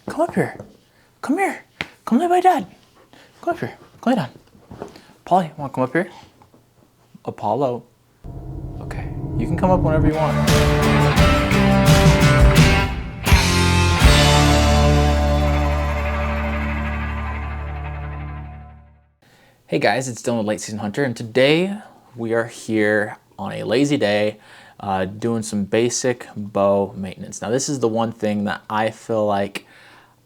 Come up here. Come here. Come lay by Dad. Come up here. Come lay down. Polly, want to come up here? Apollo. Okay, you can come up whenever you want. Hey guys, it's Dylan with Late Season Hunter, and today we are here on a lazy day doing some basic bow maintenance. Now this is the one thing that I feel like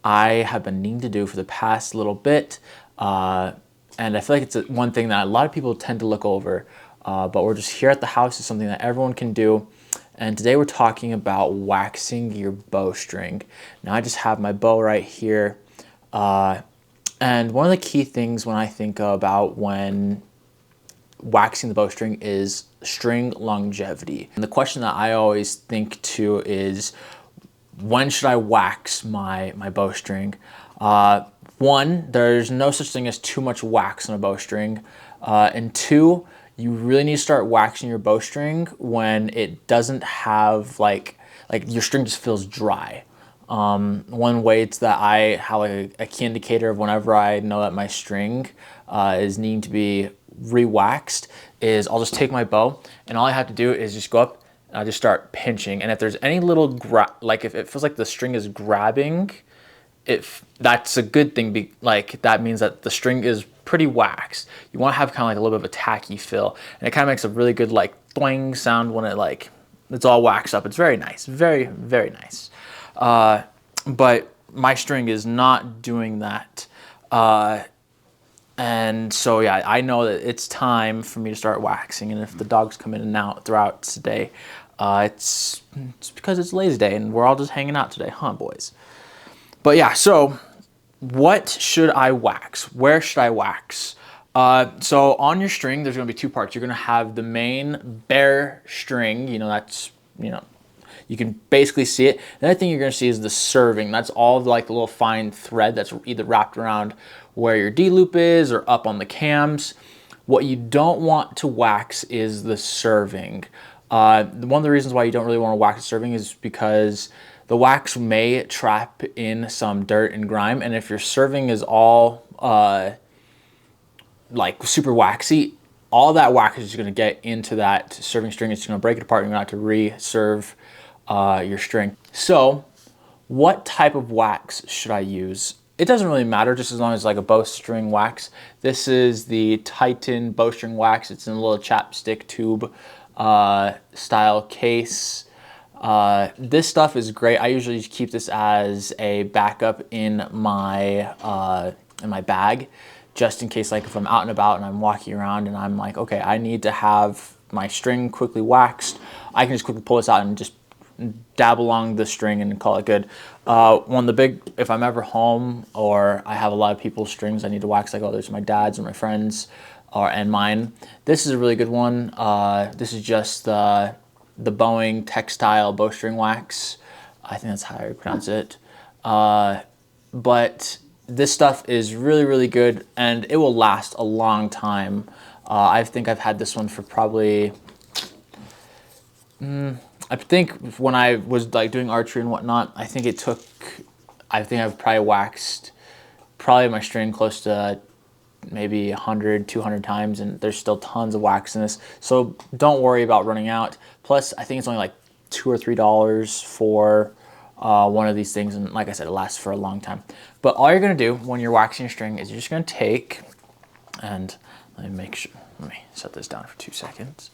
I have been needing to do for the past little bit, and I feel like it's one thing that a lot of people tend to look over, but we're just here at the house. It's something that everyone can do, and today we're talking about waxing your bowstring. Now I just have my bow right here, and one of the key things when I think about when waxing the bowstring is string longevity. And the question that I always think to is, when should I wax my bowstring? One, there's no such thing as too much wax on a bowstring. And two, you really need to start waxing your bowstring when it doesn't have like your string just feels dry. One way it's that I have a key indicator of whenever I know that my string is needing to be re-waxed is I'll just take my bow and all I have to do is just go up and I just start pinching, and if there's any little if it feels like the string is grabbing, that's a good thing. That means that the string is pretty waxed. You want to have kind of like a little bit of a tacky feel, and it kind of makes a really good like thwang sound when it's all waxed up. It's very nice, very, very nice. But my string is not doing that. And so, yeah, I know that it's time for me to start waxing. And if the dogs come in and out throughout today, it's because it's lazy day and we're all just hanging out today, huh, boys? But yeah, so what should I wax? Where should I wax? So on your string, there's going to be two parts. You're going to have the main bare string, you can basically see it. The other thing you're going to see is the serving. That's all of the little fine thread that's either wrapped around where your D-loop is or up on the cams. What you don't want to wax is the serving. One of the reasons why you don't really want to wax the serving is because the wax may trap in some dirt and grime, and if your serving is all super waxy, all that wax is just going to get into that serving string. It's going to break it apart and you're going to have to re-serve your string. So what type of wax should I use? It doesn't really matter, just as long as like a bowstring wax. This is the Titan bowstring wax. It's in a little chapstick tube style case. This stuff is great. I usually keep this as a backup in my bag, just in case, like if I'm out and about and I'm walking around and I'm like, okay, I need to have my string quickly waxed, I can just quickly pull this out and just dab along the string and call it good. If I'm ever home or I have a lot of people's strings I need to wax, like, oh, there's my dad's or my friends and mine, this is a really good one. This is just the Boeing textile bowstring wax. I think that's how I pronounce it. But this stuff is really, really good and it will last a long time. I think I've had this one for probably, I think when I was doing archery and whatnot, I think I've probably waxed my string close to maybe 100, 200 times, and there's still tons of wax in this. So don't worry about running out. Plus, I think it's only like $2 or $3 for one of these things, and like I said, it lasts for a long time. But all you're gonna do when you're waxing your string is you're just gonna take, and let me set this down for 2 seconds.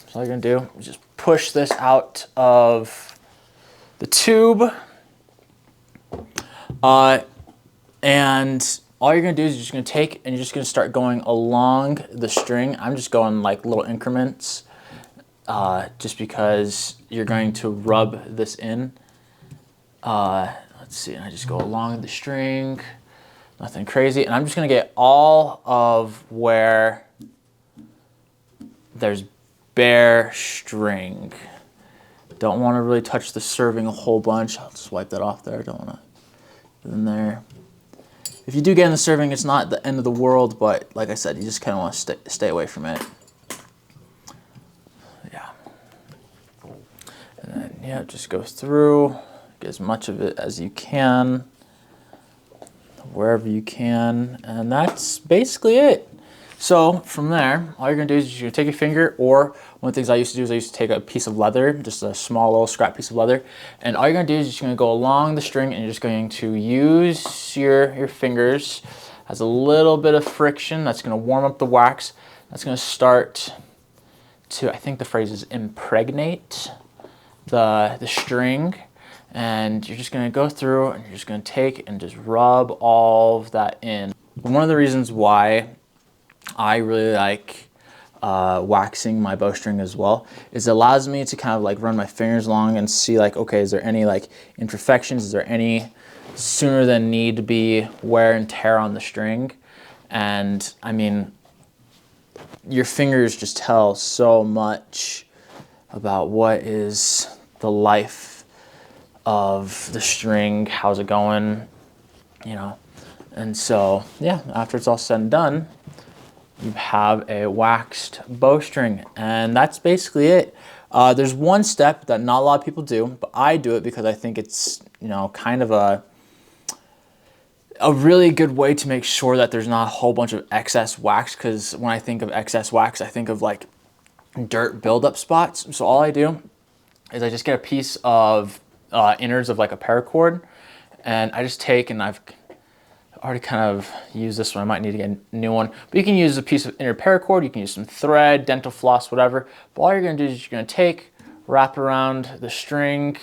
So all you're gonna do is just push this out of the tube, and all you're gonna do is you're just gonna take and you're just gonna start going along the string. I'm just going like little increments, just because you're going to rub this in. Let's see, and I just go along the string, nothing crazy, and I'm just gonna get all of where there's bare string. Don't want to really touch the serving a whole bunch. I'll just wipe that off there. Don't want to get in there. If you do get in the serving, it's not the end of the world, but like I said, you just kind of want to stay away from it. Yeah. And then, yeah, it just goes through, Get as much of it as you can, wherever you can, and that's basically it. So from there, all you're gonna do is you're gonna take your finger, or one of the things I used to do is I used to take a piece of leather, just a small little scrap piece of leather, and all you're gonna do is you're just gonna go along the string and you're just going to use your fingers as a little bit of friction. That's gonna warm up the wax. That's gonna start to, I think the phrase is impregnate the string. And you're just gonna go through and you're just gonna take and just rub all of that in. One of the reasons why I really like waxing my bowstring as well is it allows me to kind of like run my fingers along and see like, okay, is there any like imperfections? Is there any sooner than need to be wear and tear on the string? And I mean, your fingers just tell so much about what is the life of the string, how's it going, you know. And so yeah, after it's all said and done, you have a waxed bowstring, and that's basically it. There's one step that not a lot of people do, but I do it because I think it's, you know, kind of a really good way to make sure that there's not a whole bunch of excess wax, because when I think of excess wax, I think of like dirt buildup spots. So all I do is I just get a piece of innards of like a paracord, and I just take, and I've already kind of used this one, I might need to get a new one, but you can use a piece of inner paracord, you can use some thread, dental floss, whatever, but all you're gonna do is you're gonna take, wrap around the string,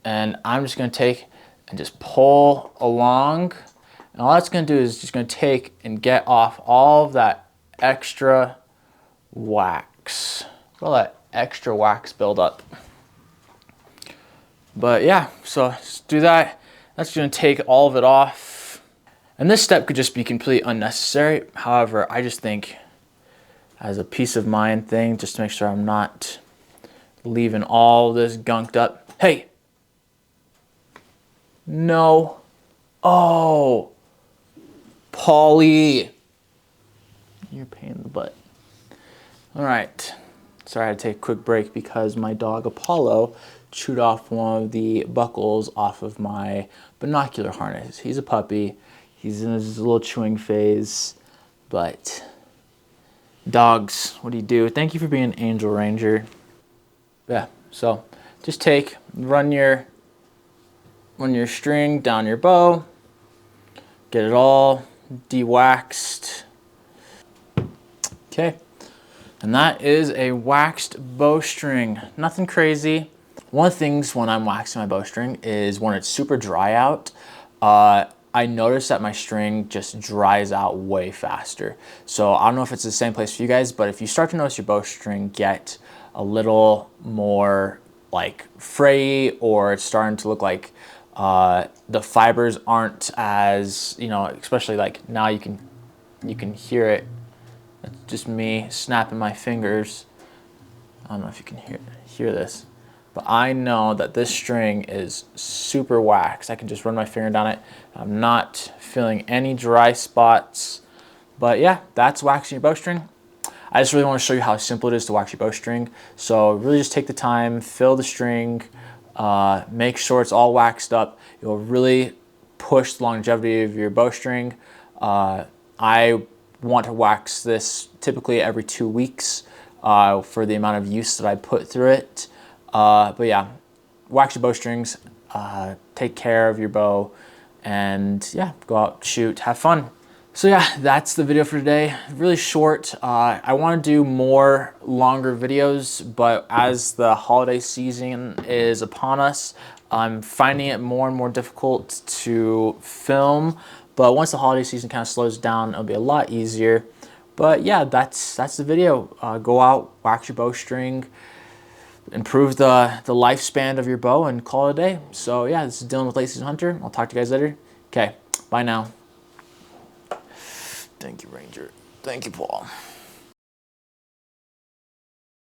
and I'm just gonna take and just pull along, and all that's gonna do is just gonna take and get off all of that extra wax, all that extra wax buildup. But yeah, so just do that. That's gonna take all of it off. And this step could just be completely unnecessary. However, I just think as a peace of mind thing, just to make sure I'm not leaving all this gunked up. Hey! No. Oh! Paulie! You're a pain in the butt. All right. Sorry, I had to take a quick break because my dog Apollo chewed off one of the buckles off of my binocular harness. He's a puppy. He's in his little chewing phase, but dogs, what do you do? Thank you for being an angel ranger. Yeah, so just take, run your string down your bow, get it all de-waxed. Okay, and that is a waxed bowstring. Nothing crazy. One of the things when I'm waxing my bowstring is when it's super dry out, I notice that my string just dries out way faster. So I don't know if it's the same place for you guys, but if you start to notice your bowstring get a little more like frayy, or it's starting to look like the fibers aren't as, you know, especially like now you can hear it. It's just me snapping my fingers. I don't know if you can hear this. But I know that this string is super waxed. I can just run my finger down it. I'm not feeling any dry spots. But yeah, that's waxing your bowstring. I just really want to show you how simple it is to wax your bowstring. So really just take the time, fill the string, make sure it's all waxed up. You'll really push the longevity of your bowstring. I want to wax this typically every 2 weeks for the amount of use that I put through it. But yeah, wax your bowstrings, take care of your bow, and yeah, go out, shoot, have fun. So yeah, that's the video for today. Really short. I want to do more longer videos, but as the holiday season is upon us, I'm finding it more and more difficult to film. But once the holiday season kind of slows down, it'll be a lot easier. But yeah, that's the video. Go out, wax your bowstring, improve the lifespan of your bow, and call it a day. So yeah, this is Dylan with Late Season Hunter. I'll talk to you guys later. Okay, bye now. Thank you, Ranger. Thank you, Paul.